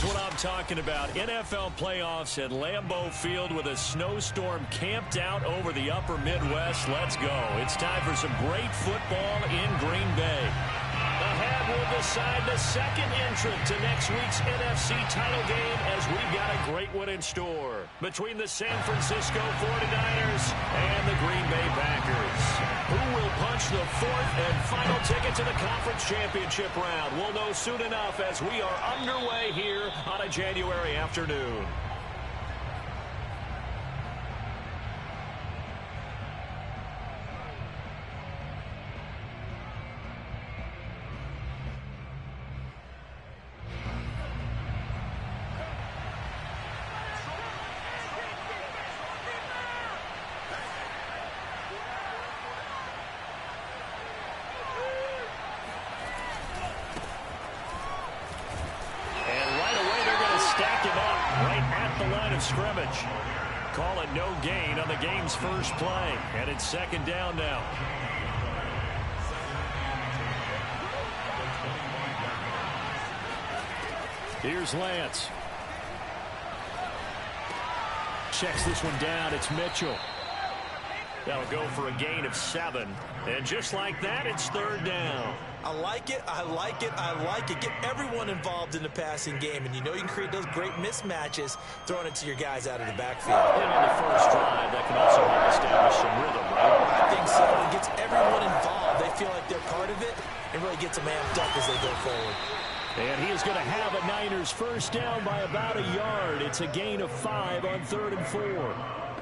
what I'm talking about. NFL playoffs at Lambeau Field with a snowstorm camped out over the upper Midwest. Let's go. It's time for some great football in Green Bay. Ahead will decide the second entrant to next week's NFC title game as we've got a great one in store between the San Francisco 49ers and the Green Bay Packers. Who will punch the fourth and final ticket to the conference championship round? We'll know soon enough as we are underway here on a January afternoon. Scrimmage. Call it no gain on the game's first play, and it's second down now. Here's Lance. Checks this one down. It's Mitchell. That'll go for a gain of 7. And just like that, it's third down. I like it, I like it, I like it. Get everyone involved in the passing game, and you know you can create those great mismatches throwing it to your guys out of the backfield. And on the first drive, that can also help establish some rhythm, right? I think so. It gets everyone involved. They feel like they're part of it, and really gets them amped up as they go forward. And he is going to have a Niners first down by about a yard. It's a gain of 5 on 3rd and 4.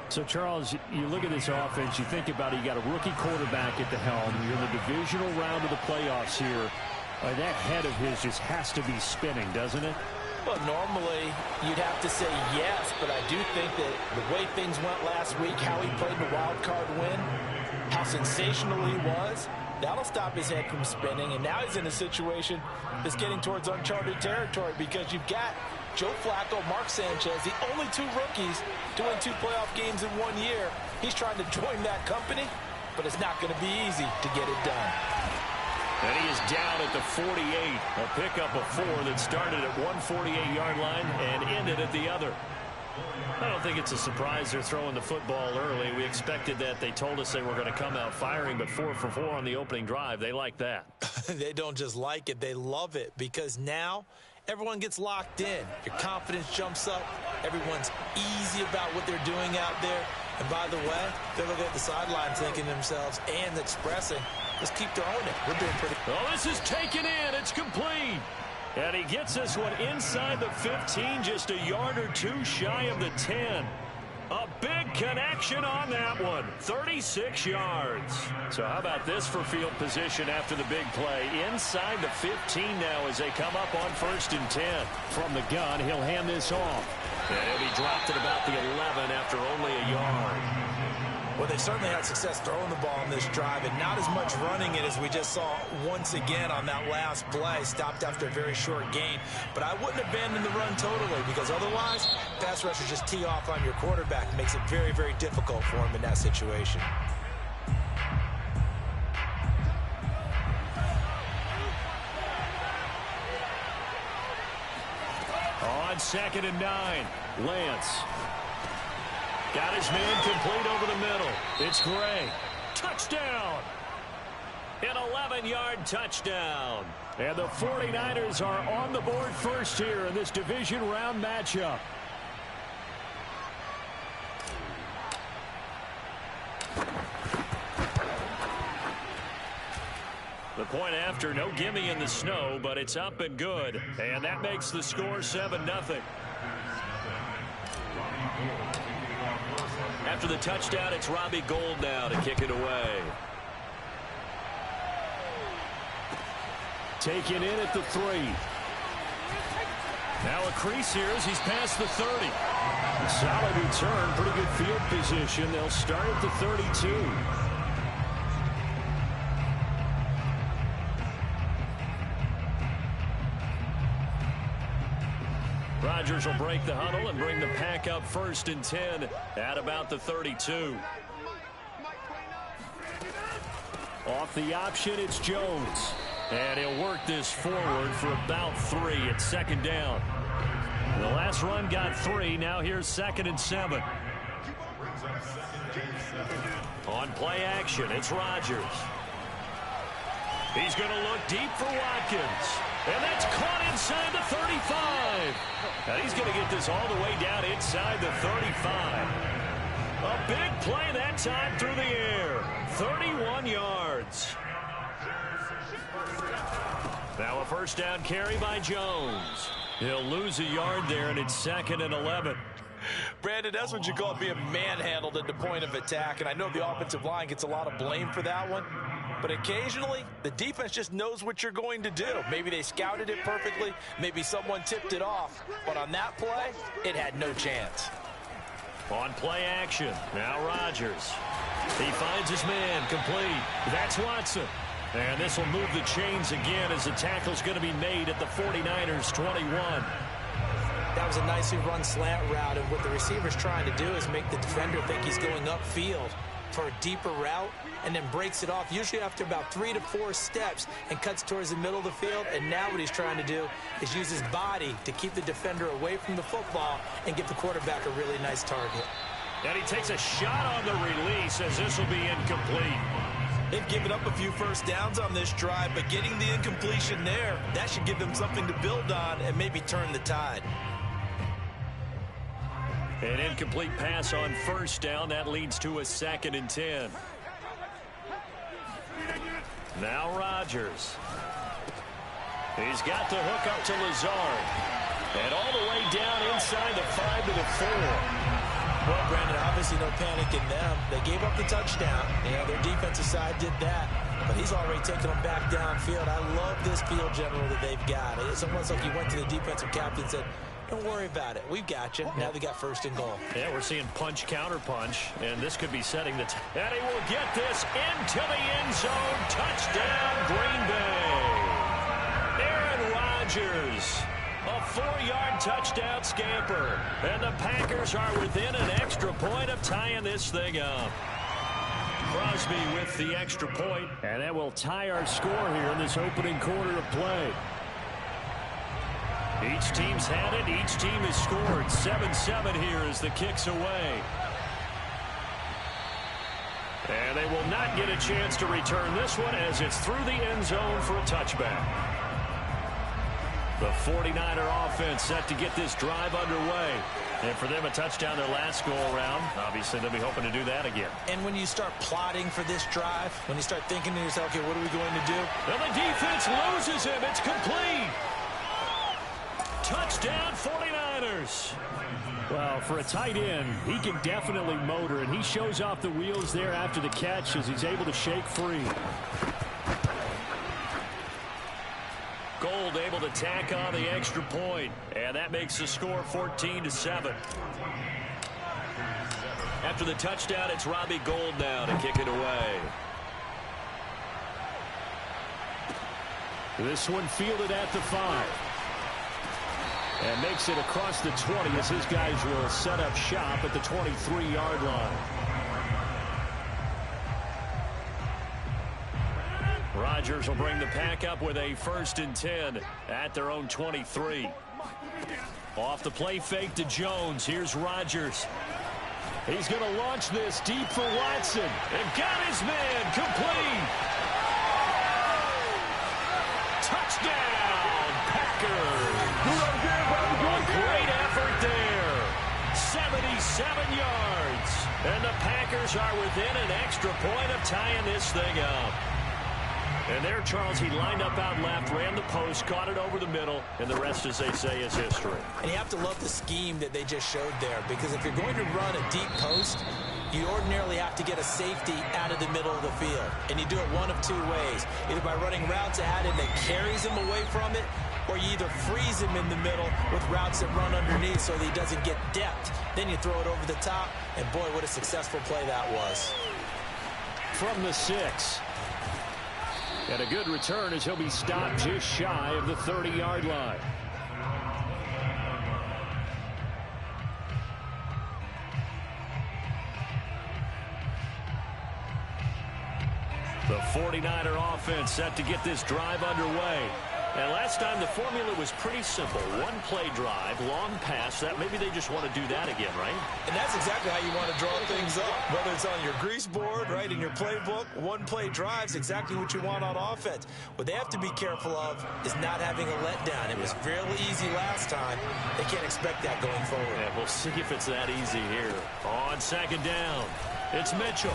So, Charles, you look at this offense, you think about it, you got a rookie quarterback at the helm. You're in the divisional round of the playoffs here. That head of his just has to be spinning, doesn't it? Well, normally you'd have to say yes, but I do think that the way things went last week, how he played the wild card win, how sensational he was, that'll stop his head from spinning. And now he's in a situation that's getting towards uncharted territory because you've got Joe Flacco, Mark Sanchez, the only 2 rookies to win 2 playoff games in 1 year. He's trying to join that company, but it's not going to be easy to get it done. And he is down at the 48. A pickup of 4 that started at 148-yard line and ended at the other. I don't think it's a surprise they're throwing the football early. We expected that. They told us they were going to come out firing, but 4 for 4 on the opening drive. They like that. They don't just like it. They love it because now everyone gets locked in. Your confidence jumps up. Everyone's easy about what they're doing out there. And by the way, they're looking at the sideline thinking to themselves and expressing, let's keep throwing it. We're doing pretty good. Oh, this is taken in. It's complete. And he gets this one inside the 15, just a yard or 2 shy of the 10. A big connection on that one. 36 yards. So how about this for field position after the big play? Inside the 15 now as they come up on 1st and 10. From the gun, he'll hand this off. And he'll be dropped at about the 11 after only a yard. Well, they certainly had success throwing the ball on this drive and not as much running it as we just saw once again on that last play. Stopped after a very short gain. But I wouldn't abandon the run totally because otherwise, pass rushers just tee off on your quarterback. It makes it very, very difficult for him in that situation. On 2nd and 9, Lance. Got his man complete over the middle. It's Gray. Touchdown! An 11-yard touchdown. And the 49ers are on the board first here in this division round matchup. The point after, no gimme in the snow, but it's up and good. And that makes the score 7-0. After the touchdown, it's Robbie Gould now to kick it away. Taken in at the 3. Now a crease here as he's past the 30. Solid return, pretty good field position. They'll start at the 32. Rodgers will break the huddle and bring the pack up 1st and 10 at about the 32. Off the option, it's Jones. And he'll work this forward for about 3 at 2nd down. The last run got 3. Now here's 2nd and 7. On play action, it's Rodgers. He's going to look deep for Watkins. And that's caught inside the 35. And he's going to get this all the way down inside the 35. A big play that time through the air. 31 yards. Now a first down carry by Jones. He'll lose a yard there, and it's 2nd and 11. Brandon, that's what you call being manhandled at the point of attack, and I know the offensive line gets a lot of blame for that one, but occasionally the defense just knows what you're going to do. Maybe they scouted it perfectly, maybe someone tipped it off, but on that play, it had no chance. On play action, now Rodgers. He finds his man, complete. That's Watson. And this will move the chains again as the tackle's going to be made at the 49ers 21. That was a nicely run slant route, and what the receiver's trying to do is make the defender think he's going upfield for a deeper route and then breaks it off, usually after about 3 to 4 steps, and cuts towards the middle of the field. And now what he's trying to do is use his body to keep the defender away from the football and give the quarterback a really nice target. And he takes a shot on the release as this will be incomplete. They've given up a few first downs on this drive, but getting the incompletion there, that should give them something to build on and maybe turn the tide. An incomplete pass on first down. That leads to a 2nd and 10. Now Rodgers. He's got the hook up to Lazard. And all the way down inside the 5 to the 4. Well, Brandon, obviously no panic in them. They gave up the touchdown. Their defensive side did that. But he's already taken them back downfield. I love this field general that they've got. It's almost like he went to the defensive captain and said, don't worry about it. We've got you. Now they got 1st and goal. Yeah, we're seeing punch, counter punch, and this could be setting the... And he will get this into the end zone. Touchdown, Green Bay. Aaron Rodgers. A 4-yard touchdown scamper. And the Packers are within an extra point of tying this thing up. Crosby with the extra point. And that will tie our score here in this opening quarter of play. Each team's had it. Each team has scored. 7-7 here as the kick's away. And they will not get a chance to return this one as it's through the end zone for a touchback. The 49er offense set to get this drive underway. And for them, a touchdown their last go-around. Obviously, they'll be hoping to do that again. And when you start plotting for this drive, when you start thinking to yourself, okay, what are we going to do? And the defense loses him. It's complete. Touchdown, 49ers. Well, for a tight end, he can definitely motor, and he shows off the wheels there after the catch as he's able to shake free. Gold able to tack on the extra point, and that makes the score 14-7. After the touchdown, it's Robbie Gould now to kick it away. This one fielded at the 5. And makes it across the 20 as his guys will set up shop at the 23-yard line. Rodgers will bring the pack up with a 1st and 10 at their own 23. Off the play fake to Jones. Here's Rodgers. He's going to launch this deep for Watson. And got his man complete. Touchdown, Packers. A great effort there. 77 yards. And the Packers are within an extra point of tying this thing up. And there, Charles, he lined up out left, ran the post, caught it over the middle, and the rest, as they say, is history. And you have to love the scheme that they just showed there, because if you're going to run a deep post, you ordinarily have to get a safety out of the middle of the field. And you do it one of 2 ways, either by running routes added that carries him away from it, or you either freeze him in the middle with routes that run underneath so that he doesn't get depth. Then you throw it over the top, and boy, what a successful play that was. From the 6. And a good return as he'll be stopped just shy of the 30-yard line. The 49er offense set to get this drive underway. And last time the formula was pretty simple. One play drive, long pass. That maybe they just want to do that again, right? And that's exactly how you want to draw things up. Whether it's on your grease board, right, in your playbook, one play drive's exactly what you want on offense. What they have to be careful of is not having a letdown. It was fairly easy last time. They can't expect that going forward. Yeah, we'll see if it's that easy here. On second down, it's Mitchell.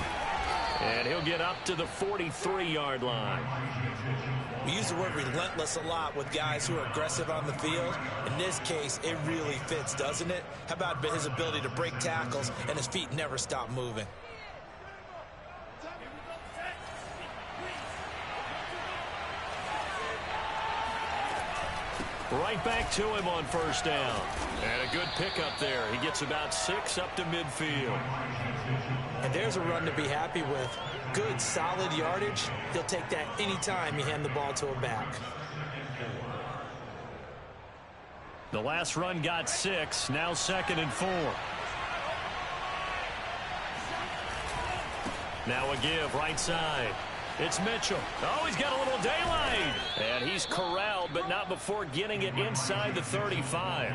And he'll get up to the 43-yard line. We use the word relentless a lot with guys who are aggressive on the field. In this case, it really fits, doesn't it? How about his ability to break tackles and his feet never stop moving? Right back to him on first down. And a good pickup there. He gets about 6 up to midfield. And there's a run to be happy with. Good, solid yardage. He'll take that anytime you hand the ball to a back. The last run got 6. Now 2nd and 4. Now a give right side. It's Mitchell. Oh, he's got a little daylight. And he's corralled, but not before getting it inside the 35.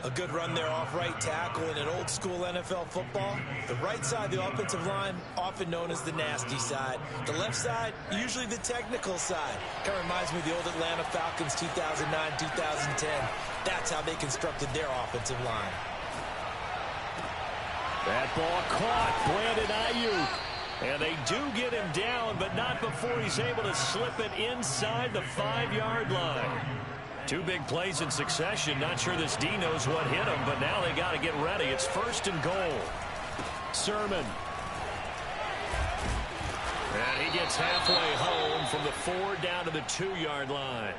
A good run there off right tackle in an old-school NFL football. The right side of the offensive line, often known as the nasty side. The left side, usually the technical side. Kind of reminds me of the old Atlanta Falcons 2009, 2010. That's how they constructed their offensive line. That ball caught. Brandon Ayuk. And they do get him down, but not before he's able to slip it inside the 5-yard line. 2 big plays in succession. Not sure this D knows what hit him, but now they got to get ready. It's 1st and goal. Sermon. And he gets halfway home from the 4 down to the 2-yard line.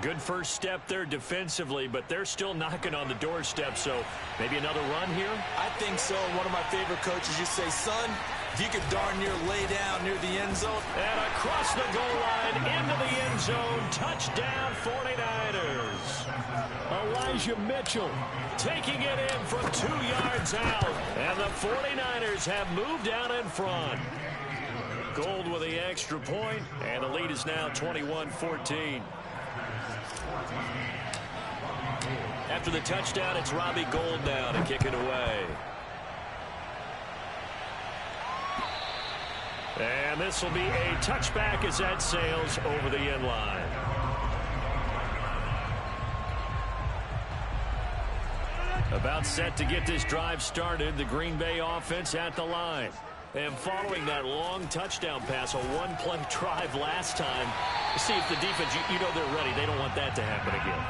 Good first step there defensively, but they're still knocking on the doorstep, so maybe another run here? I think so. One of my favorite coaches used to say, son, if you could darn near lay down near the end zone. And across the goal line, into the end zone, touchdown 49ers. Elijah Mitchell taking it in from 2 yards out. And the 49ers have moved out in front. Gold with the extra point, and the lead is now 21-14. After the touchdown, it's Robbie Gould now to kick it away. And this will be a touchback as that sails over the end line. About set to get this drive started, the Green Bay offense at the line. And following that long touchdown pass, a one-play drive last time, see if the defense, you know they're ready. They don't want that to happen again.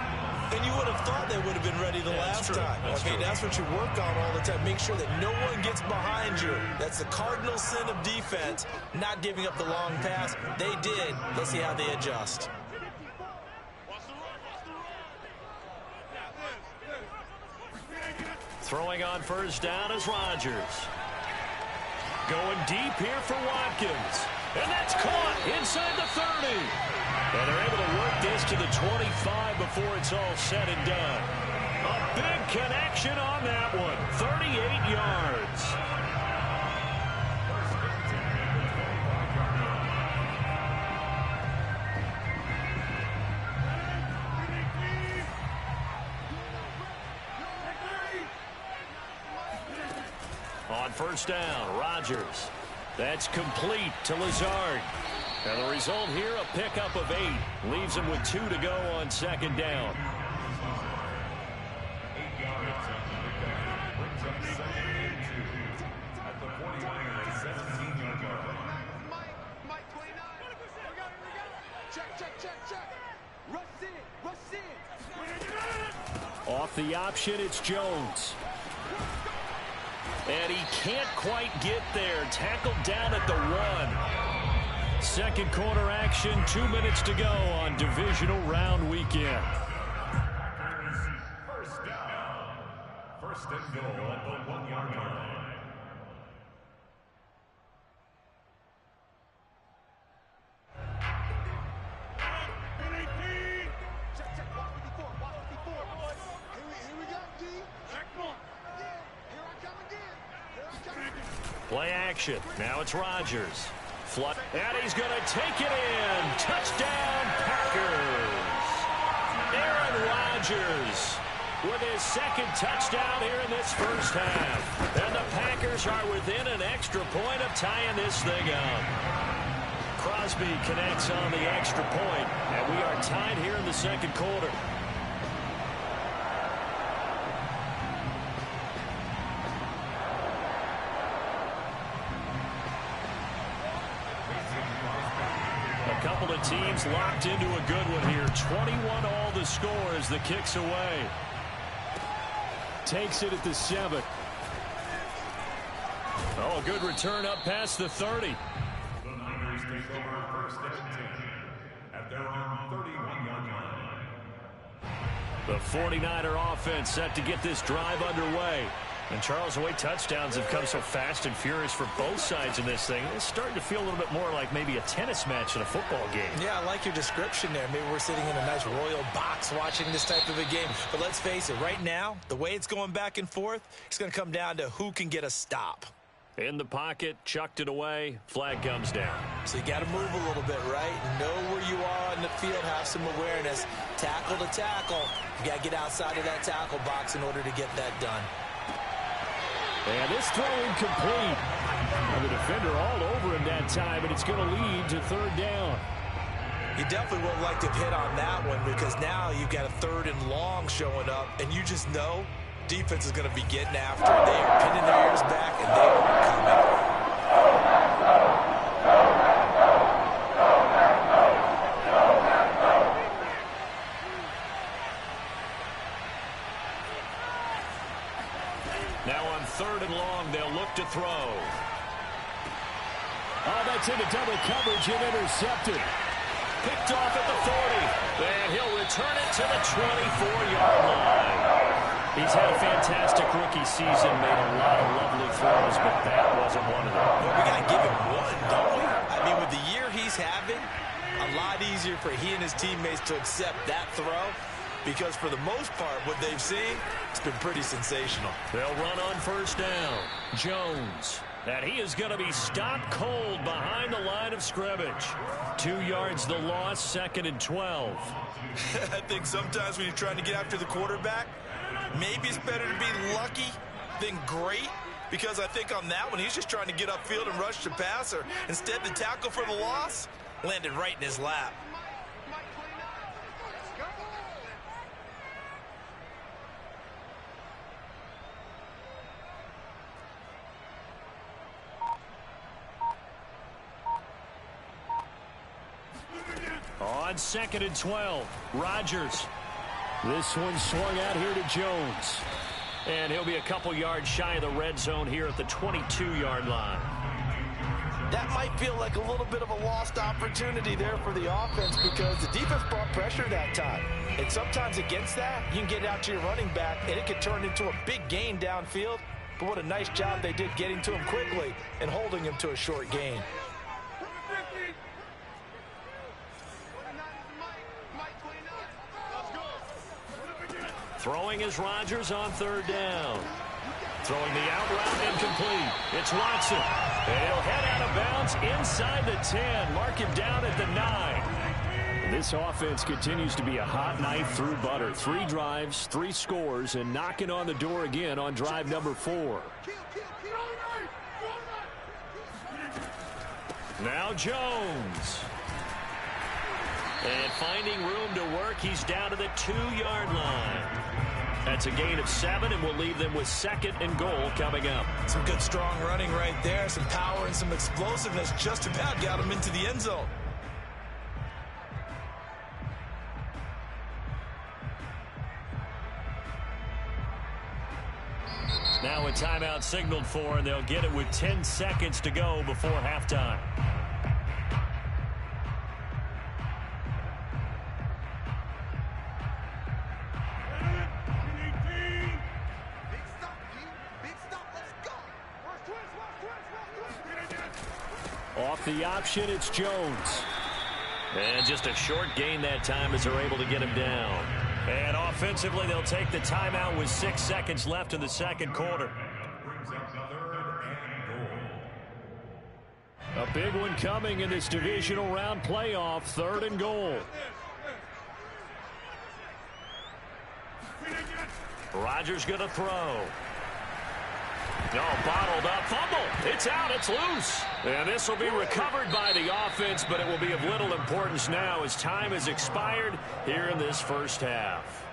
And you would have thought they would have been ready the last time. That's what you work on all the time. Make sure that no one gets behind you. That's the cardinal sin of defense, not giving up the long pass. They did. Let's see how they adjust. Throwing on first down is Rodgers. Going deep here for Watkins. And that's caught inside the 30. And they're able to work this to the 25 before it's all said and done. A big connection on that one. 38 yards. On first down, Rodgers. That's complete to Lazard. And the result here, a pickup of 8. Leaves him with 2 to go on second down. Off the option, it's Jones. And he can't quite get there. Tackled down at the 1. Second quarter action, 2 minutes to go on divisional round weekend. First down. First and goal at the 1-yard line. Play action. Now it's Rodgers. And he's going to take it in. Touchdown, Packers. Aaron Rodgers with his second touchdown here in this first half. And the Packers are within an extra point of tying this thing up. Crosby connects on the extra point, and we are tied here in the second quarter. A couple of teams locked into a good one here. 21 all the score as the kick's away. Takes it at the 7. Oh, a good return up past the 30. The Niners take over first and 10 at their own 31-yard line. The 49er offense set to get this drive underway. And Charles, the way touchdowns have come so fast and furious for both sides in this thing, it's starting to feel a little bit more like maybe a tennis match in a football game. Yeah, I like your description there. Maybe we're sitting in a nice royal box watching this type of a game. But let's face it, right now, the way it's going back and forth, it's going to come down to who can get a stop. In the pocket, chucked it away, flag comes down. So you got to move a little bit, right? Know where you are on the field, have some awareness. Tackle to tackle. You got to get outside of that tackle box in order to get that done. And this throw incomplete. And the defender all over him that time, and it's going to lead to third down. You definitely won't like to hit on that one because now you've got a 3rd and long showing up, and you just know defense is going to be getting after it. They are pinning their ears back, and they are coming. Now on 3rd and long, they'll look to throw. Oh, that's into double coverage and intercepted. Picked off at the 40. And he'll return it to the 24-yard line. He's had a fantastic rookie season, made a lot of lovely throws, but that wasn't one of them. Well, we got to give him one, don't we? I mean, with the year he's having, a lot easier for he and his teammates to accept that throw. Because for the most part, what they've seen, it's been pretty sensational. They'll run on first down. Jones. And he is going to be stopped cold behind the line of scrimmage. 2 yards the loss, 2nd and 12. I think sometimes when you're trying to get after the quarterback, maybe it's better to be lucky than great. Because I think on that one, he's just trying to get upfield and rush the passer. Instead, the tackle for the loss landed right in his lap. On 2nd and 12, Rodgers. This one swung out here to Jones. And he'll be a couple yards shy of the red zone here at the 22-yard line. That might feel like a little bit of a lost opportunity there for the offense because the defense brought pressure that time. And sometimes against that, you can get out to your running back, and it could turn into a big gain downfield. But what a nice job they did getting to him quickly and holding him to a short gain. Throwing is Rodgers on 3rd down. Throwing the out route incomplete. It's Watson. And he'll head out of bounds inside the 10. Mark him down at the 9. This offense continues to be a hot knife through butter. 3 drives, 3 scores, and knocking on the door again on drive number 4. Now Jones. And finding room to work, he's down to the 2-yard line. That's a gain of 7, and we'll leave them with 2nd and goal coming up. Some good strong running right there, some power and some explosiveness just about got him into the end zone. Now a timeout signaled for, and they'll get it with 10 seconds to go before halftime. Off the option, it's Jones. And just a short gain that time as they're able to get him down. And offensively, they'll take the timeout with 6 seconds left in the second quarter. A big one coming in this divisional round playoff. 3rd and goal. Rodgers going to throw. No, bottled up. Fumble. It's out. It's loose. And this will be recovered by the offense, but it will be of little importance now as time has expired here in this first half.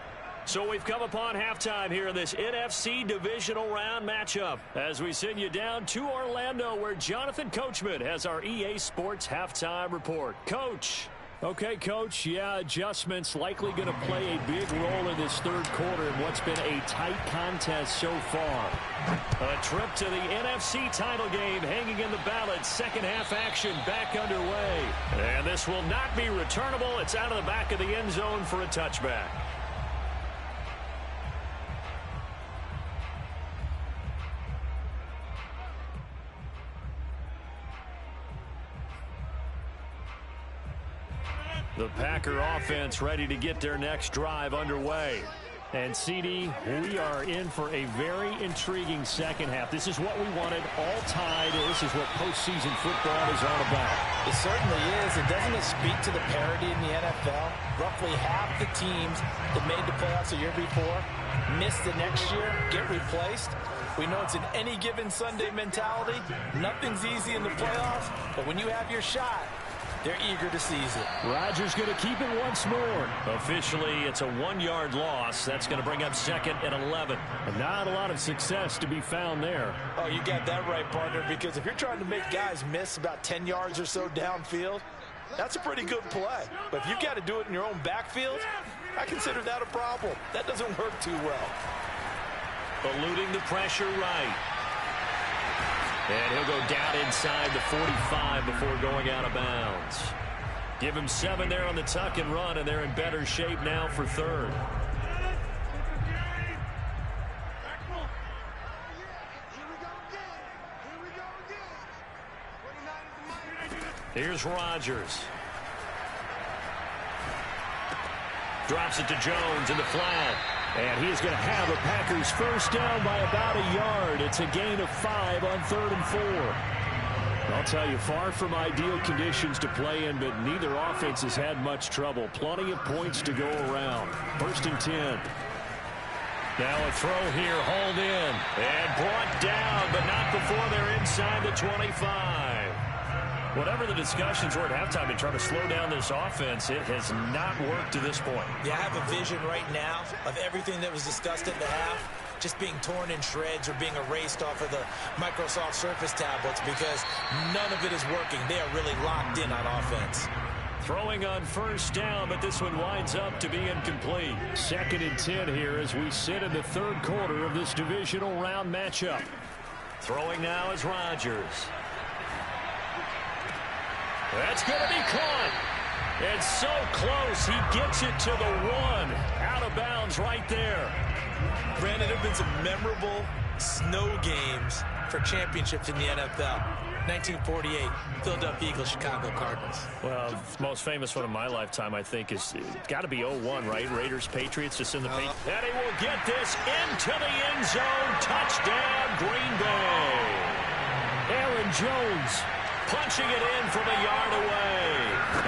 So we've come upon halftime here in this NFC divisional round matchup as we send you down to Orlando where Jonathan Coachman has our EA Sports halftime report. Coach. Okay, Coach, yeah, adjustments likely going to play a big role in this 3rd quarter in what's been a tight contest so far. A trip to the NFC title game hanging in the balance. Second half action back underway. And this will not be returnable. It's out of the back of the end zone for a touchback. The Packer offense ready to get their next drive underway. And, CD, we are in for a very intriguing second half. This is what we wanted, all tied. This is what postseason football is all about. It certainly is. And doesn't it speak to the parity in the NFL? Roughly half the teams that made the playoffs a year before miss the next year, get replaced. We know it's an any given Sunday mentality. Nothing's easy in the playoffs, but when you have your shot, they're eager to seize it. Rodgers going to keep it once more. Officially, it's a 1-yard loss. That's going to bring up 2nd and 11. And not a lot of success to be found there. Oh, you got that right, partner, because if you're trying to make guys miss about 10 yards or so downfield, that's a pretty good play. But if you've got to do it in your own backfield, I consider that a problem. That doesn't work too well. Eluding the pressure right. And he'll go down inside the 45 before going out of bounds. Give him 7 there on the tuck and run, and they're in better shape now for 3rd. Here's Rodgers. Drops it to Jones in the flat. And he's going to have the Packers first down by about a yard. It's a gain of 5 on 3rd and 4. I'll tell you, far from ideal conditions to play in, but neither offense has had much trouble. Plenty of points to go around. 1st and 10. Now a throw here, hauled in, and brought down, but not before they're inside the 25. Whatever the discussions were at halftime in trying to slow down this offense, it has not worked to this point. Yeah, I have a vision right now of everything that was discussed at the half just being torn in shreds or being erased off of the Microsoft Surface tablets because none of it is working. They are really locked in on offense. Throwing on 1st down, but this one winds up to be incomplete. 2nd and 10 here as we sit in the 3rd quarter of this divisional round matchup. Throwing now is Rodgers. That's going to be caught. It's so close. He gets it to the 1. Out of bounds right there. Brandon, there have been some memorable snow games for championships in the NFL. 1948, Philadelphia Eagles, Chicago Cardinals. Well, the most famous one of my lifetime, I think, is got to be 01, right? Raiders, Patriots, just in the paint. And he will get this into the end zone. Touchdown, Green Bay. Aaron Jones punching it in from a yard away.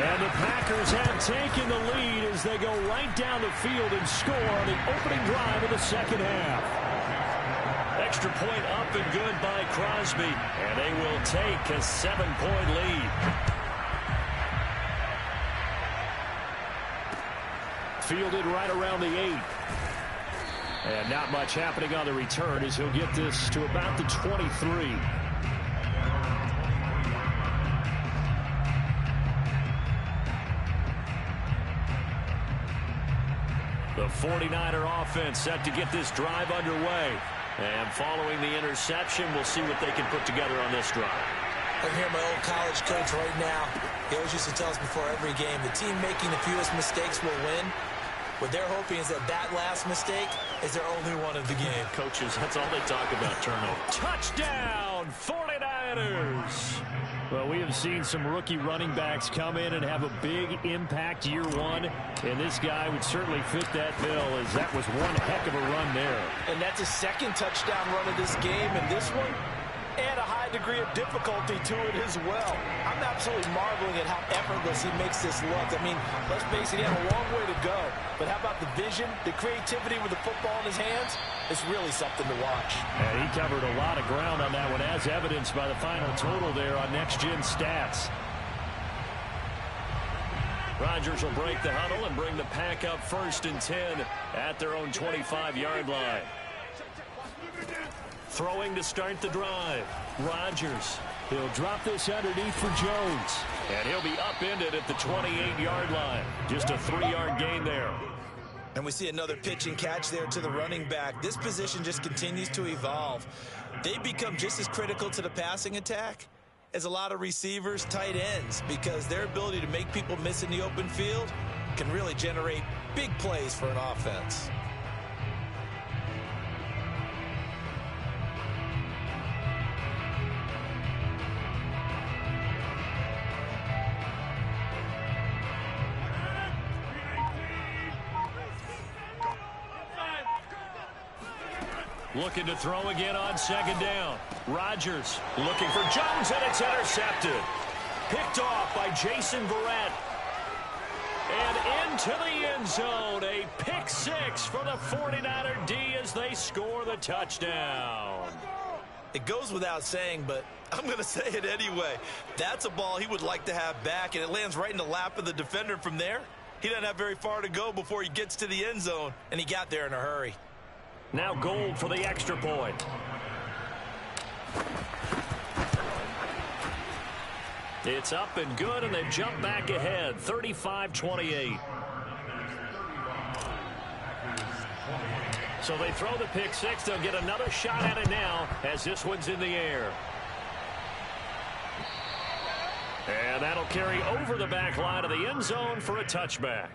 And the Packers have taken the lead as they go right down the field and score on the opening drive of the second half. Extra point up and good by Crosby. And they will take a 7-point lead. Fielded right around the 8. And not much happening on the return as he'll get this to about the 23. The 49er offense set to get this drive underway. And following the interception, we'll see what they can put together on this drive. I'm here, my old college coach right now. He always used to tell us before every game, the team making the fewest mistakes will win. What they're hoping is that that last mistake is their only one of the game. Coaches, that's all they talk about, turnover. Touchdown, 49ers! Well, we have seen some rookie running backs come in and have a big impact year one, and this guy would certainly fit that bill as that was one heck of a run there. And that's his 2nd touchdown run of this game, and this one, and a high degree of difficulty to it as well. I'm absolutely marveling at how effortless he makes this look. I mean, let's face it, he had a long way to go. But how about the vision, the creativity with the football in his hands? It's really something to watch. And he covered a lot of ground on that one, as evidenced by the final total there on Next Gen Stats. Rodgers will break the huddle and bring the pack up 1st and 10 at their own 25-yard line. Throwing to start the drive. Rodgers. He'll drop this underneath for Jones. And he'll be upended at the 28-yard line. Just a 3-yard gain there. And we see another pitch and catch there to the running back. This position just continues to evolve. They become just as critical to the passing attack as a lot of receivers, tight ends, because their ability to make people miss in the open field can really generate big plays for an offense. Looking to throw again on 2nd down. Rodgers looking for Jones, and it's intercepted. Picked off by Jason Verrett. And into the end zone. A pick 6 for the 49er D as they score the touchdown. It goes without saying, but I'm going to say it anyway. That's a ball he would like to have back, and it lands right in the lap of the defender from there. He doesn't have very far to go before he gets to the end zone, and he got there in a hurry. Now Gold for the extra point. It's up and good, and they jump back ahead, 35-28. So they throw the pick 6. They'll get another shot at it now as this one's in the air. And that'll carry over the back line of the end zone for a touchback.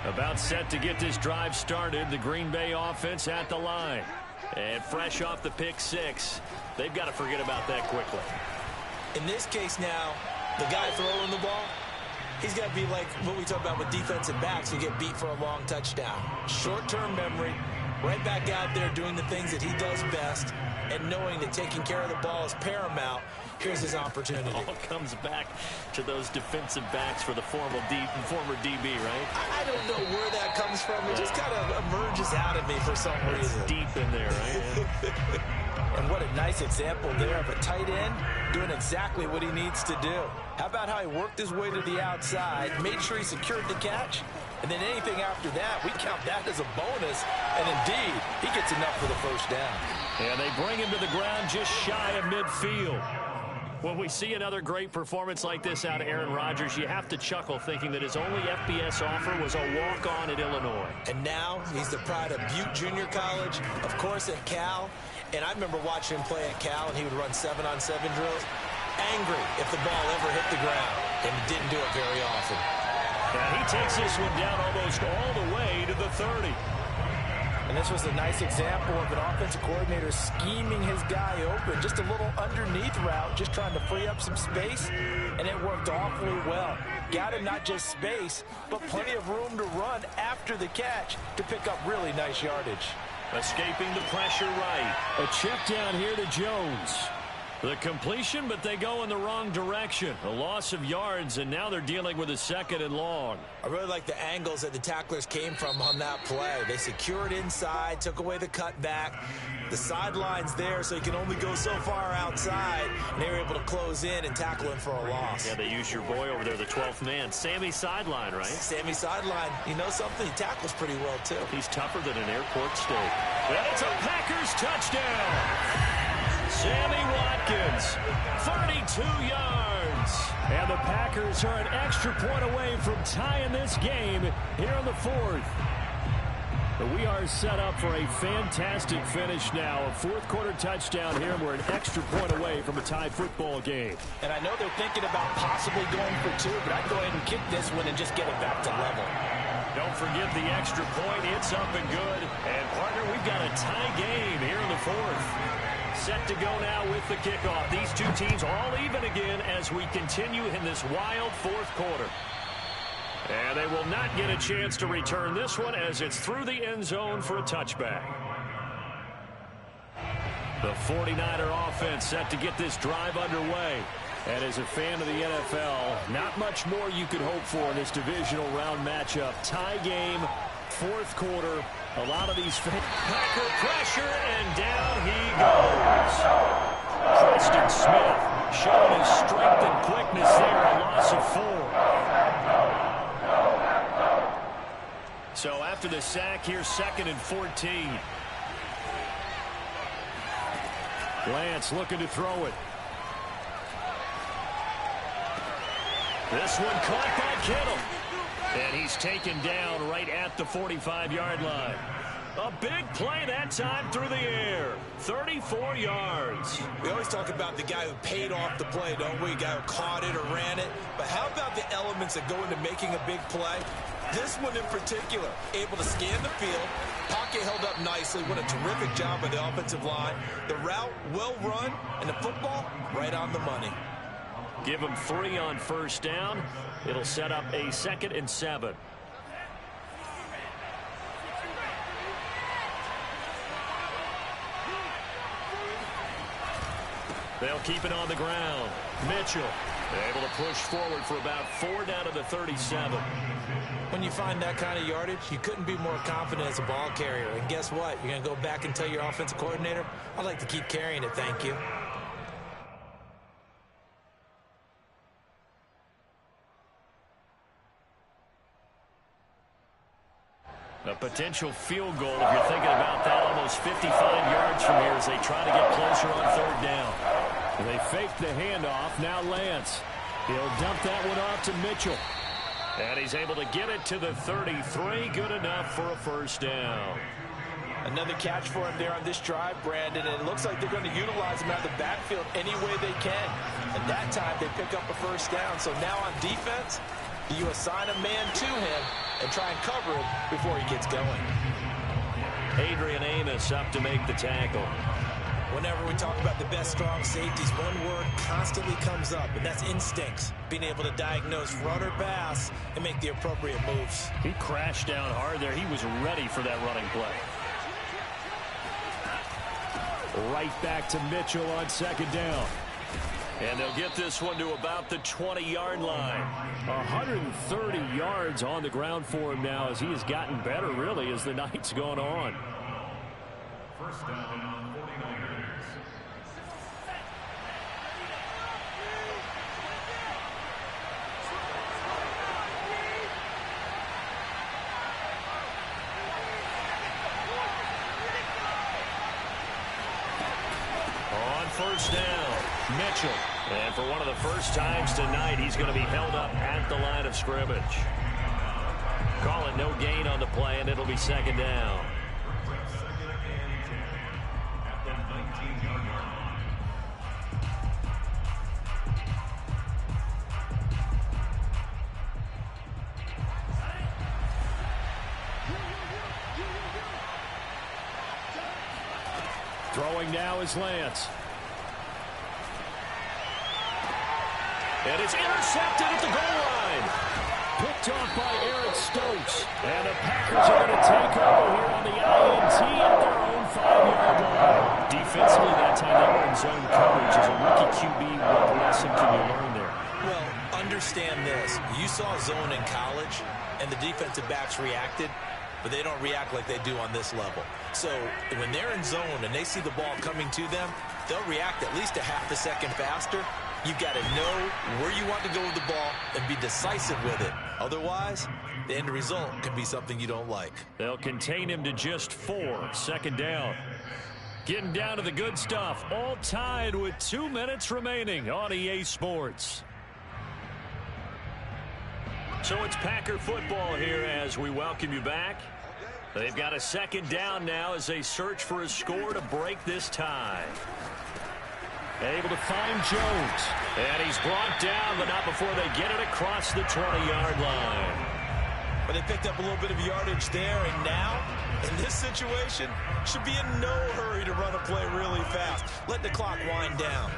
About set to get this drive started, the Green Bay offense at the line. And fresh off the pick 6, they've got to forget about that quickly. In this case now, the guy throwing the ball, he's got to be like what we talk about with defensive backs who get beat for a long touchdown. Short-term memory, right back out there doing the things that he does best, and knowing that taking care of the ball is paramount. Here's his opportunity. It all comes back to those defensive backs for the former DB, right? I don't know where that comes from. It just kind of emerges out of me for some reason. It's deep in there, right? And what a nice example there of a tight end doing exactly what he needs to do. How about how he worked his way to the outside, made sure he secured the catch, and then anything after that, we count that as a bonus. And indeed, he gets enough for the first down. And they bring him to the ground just shy of midfield. When we see another great performance like this out of Aaron Rodgers, you have to chuckle thinking that his only FBS offer was a walk-on at Illinois. And now he's the pride of Butte Junior College, of course at Cal. And I remember watching him play at Cal, and he would run 7-on-7 drills. Angry if the ball ever hit the ground, and he didn't do it very often. And he takes this one down almost all the way to the 30. And this was a nice example of an offensive coordinator scheming his guy open. Just a little underneath route, just trying to free up some space, and it worked awfully well. Got him not just space, but plenty of room to run after the catch to pick up really nice yardage. Escaping the pressure right. A check down here to Jones. The completion, but they go in the wrong direction. A loss of yards, and now they're dealing with a 2nd and long. I really like the angles that the tacklers came from on that play. They secured inside, took away the cutback. The sideline's there, so you can only go so far outside. And they were able to close in and tackle him for a loss. Yeah, they use your boy over there, the 12th man. Sammy Sideline, right? Sammy Sideline. You know something? He tackles pretty well, too. He's tougher than an airport steak. And it's a Packers touchdown. Sammy Watkins, 32 yards. And the Packers are an extra point away from tying this game here in the 4th. But we are set up for a fantastic finish now. A 4th-quarter touchdown here. We're an extra point away from a tied football game. And I know they're thinking about possibly going for 2, but I'd go ahead and kick this one and just get it back to level. Don't forget the extra point. It's up and good. And, partner, we've got a tie game here in the 4th. Set to go now with the kickoff. These two teams all even again as we continue in this wild 4th quarter. And they will not get a chance to return this one as it's through the end zone for a touchback. The 49er offense set to get this drive underway. And as a fan of the NFL, not much more you could hope for in this divisional round matchup. Tie game, fourth quarter. A lot of these Packer pressure, and down he goes. Preston Smith showing his strength and quickness there, a loss of 4. So after the sack, here's 2nd and 14. Lance looking to throw it. This one caught by Kittle. And he's taken down right at the 45-yard line. A big play that time through the air. 34 yards. We always talk about the guy who paid off the play, don't we? The guy who caught it or ran it. But how about the elements that go into making a big play? This one in particular, able to scan the field. Pocket held up nicely. What a terrific job by the offensive line. The route well run, and the football right on the money. Give him 3 on first down. It'll set up a 2nd and 7. They'll keep it on the ground. Mitchell able to push forward for about 4 down to the 37. When you find that kind of yardage, you couldn't be more confident as a ball carrier. And guess what? You're going to go back and tell your offensive coordinator, I'd like to keep carrying it, thank you. A potential field goal, if you're thinking about that, almost 55 yards from here as they try to get closer on 3rd down. They fake the handoff. Now Lance. He'll dump that one off to Mitchell. And he's able to get it to the 33. Good enough for a first down. Another catch for him there on this drive, Brandon. And it looks like they're going to utilize him out of the backfield any way they can. And that time they pick up a first down. So now on defense, you assign a man to him and try and cover him before he gets going. Adrian Amos up to make the tackle. Whenever we talk about the best strong safeties, one word constantly comes up, and that's instincts. Being able to diagnose run or pass and make the appropriate moves. He crashed down hard there. He was ready for that running play. Right back to Mitchell on 2nd down. And they'll get this one to about the 20-yard line. 130 yards on the ground for him now as he has gotten better, really, as the night's gone on. First down, 49ers. On first down, Mitchell. And for one of the first times tonight, he's going to be held up at the line of scrimmage. Calling no gain on the play, and it'll be 2nd down. Throwing now is Lance. And it's intercepted at the goal line. Picked off by Eric Stokes. And the Packers are going to take over here on the INT at their own 5-yard line. Defensively, that time they were in zone coverage. As a rookie QB, what lesson can you learn there? Well, understand this. You saw zone in college, and the defensive backs reacted, but they don't react like they do on this level. So when they're in zone and they see the ball coming to them, they'll react at least a half a second faster. You've got to know where you want to go with the ball and be decisive with it. Otherwise, the end result can be something you don't like. They'll contain him to just 4. 2nd down. Getting down to the good stuff. All tied with 2 minutes remaining on EA Sports. So it's Packer football here as we welcome you back. They've got a 2nd down now as they search for a score to break this tie. Able to find Jones. And he's brought down, but not before they get it across the 20-yard line. But they picked up a little bit of yardage there, and now, in this situation, should be in no hurry to run a play really fast. Let the clock wind down.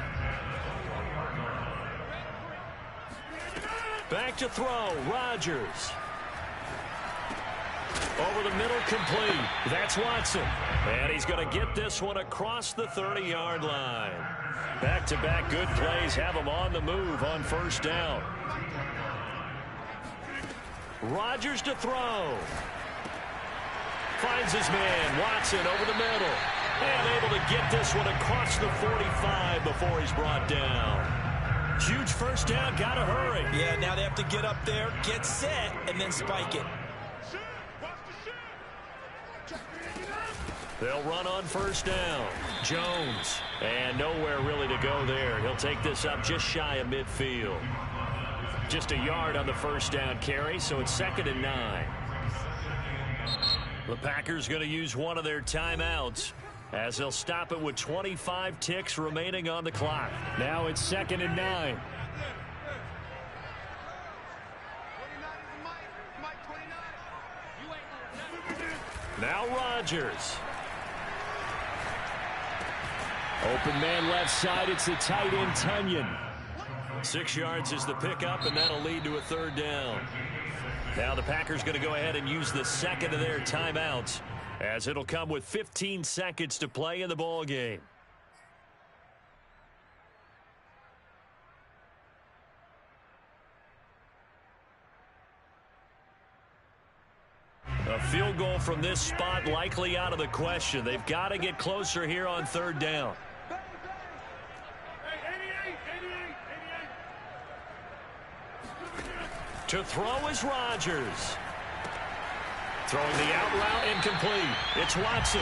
Back to throw, Rodgers. Over the middle, complete. That's Watson. And he's going to get this one across the 30-yard line. Back-to-back good plays have him on the move on first down. Rodgers to throw. Finds his man, Watson, over the middle. And able to get this one across the 45 before he's brought down. Huge first down, got to hurry. Yeah, now they have to get up there, get set, and then spike it. They'll run on first down. Jones. And nowhere really to go there. He'll take this up just shy of midfield. Just a yard on the first down carry, so it's 2nd and 9. The Packers going to use one of their timeouts as they'll stop it with 25 ticks remaining on the clock. Now it's 2nd and 9. Now Rodgers. Open man left side. It's the tight end, Tunyon. 6 yards is the pickup, and that'll lead to a 3rd down. Now the Packers going to go ahead and use the second of their timeouts as it'll come with 15 seconds to play in the ball game. A field goal from this spot likely out of the question. They've got to get closer here on 3rd down. To throw is Rodgers. Throwing the out route, incomplete. It's Watson.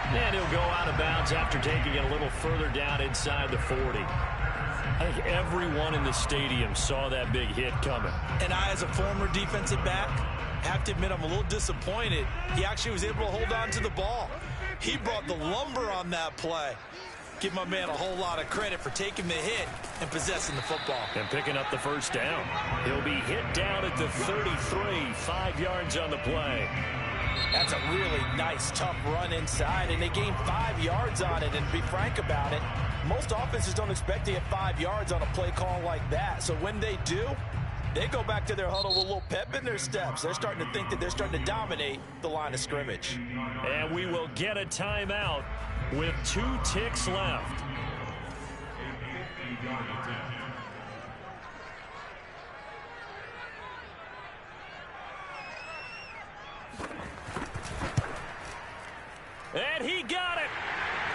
And he'll go out of bounds after taking it a little further down inside the 40. I think everyone in the stadium saw that big hit coming. And I, as a former defensive back, have to admit I'm a little disappointed. He actually was able to hold on to the ball. He brought the lumber on that play. Give my man a whole lot of credit for taking the hit and possessing the football. And picking up the first down. He'll be hit down at the 33, 5 yards on the play. That's a really nice, tough run inside, and they gained 5 yards on it. And to be frank about it, most offenses don't expect to get 5 yards on a play call like that. So when they do, they go back to their huddle with a little pep in their steps. They're starting to think that they're starting to dominate the line of scrimmage. And we will get a timeout with 2 ticks left. And he got it.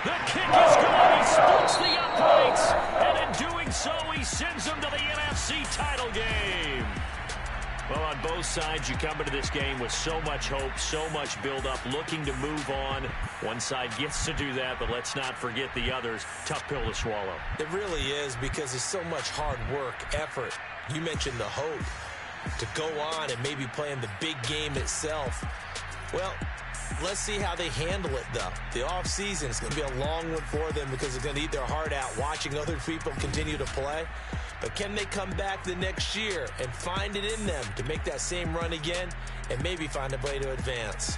The kick is good. He splits the uprights. And in doing so, he sends them to the NFC title game. Well, on both sides, you come into this game with so much hope, so much build-up, looking to move on. One side gets to do that, but let's not forget the others. Tough pill to swallow. It really is, because there's so much hard work, effort. You mentioned the hope to go on and maybe play in the big game itself. Well, let's see how they handle it, though. The offseason is going to be a long one for them because they're going to eat their heart out watching other people continue to play. But can they come back the next year and find it in them to make that same run again and maybe find a way to advance?